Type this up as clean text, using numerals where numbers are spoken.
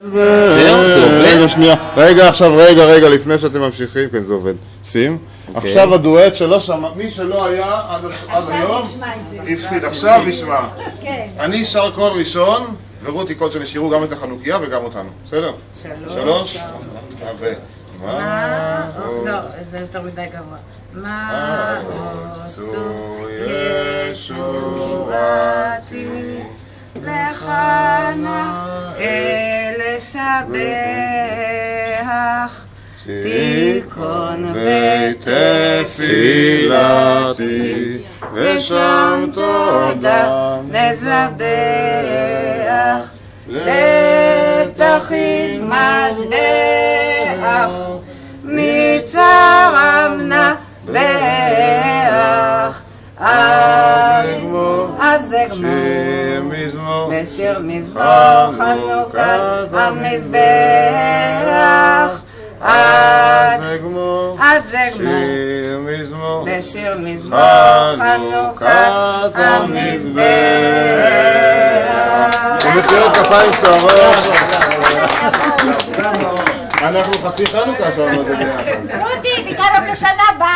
רגע, שנייה. רגע, עכשיו, רגע, לפני שאתם ממשיכים, כן, זה עובד. שים. עכשיו הדואט שלא שמע, מי שלא היה עד היום, הפסיד. עכשיו נשמע. אני שר קול ראשון, ורותי קול שנשארו גם את החנוכיה וגם אותנו. בסדר? 3. לא, זה יותר מדי גבוה. מה עשו ישועתי לך נאה לשבח תיכון בית תפילתי ושם תודה נזבח לתחיל מזבח מצרמנה בח אז אגמור בשיר מזמור חנוכת המזבח אז אגמור בשיר מזמור חנוכת המזבח. ומחיאות כפיים סוערות. אנחנו חצי חנוכה עכשיו. רותי, בקרוב לשנה הבאה.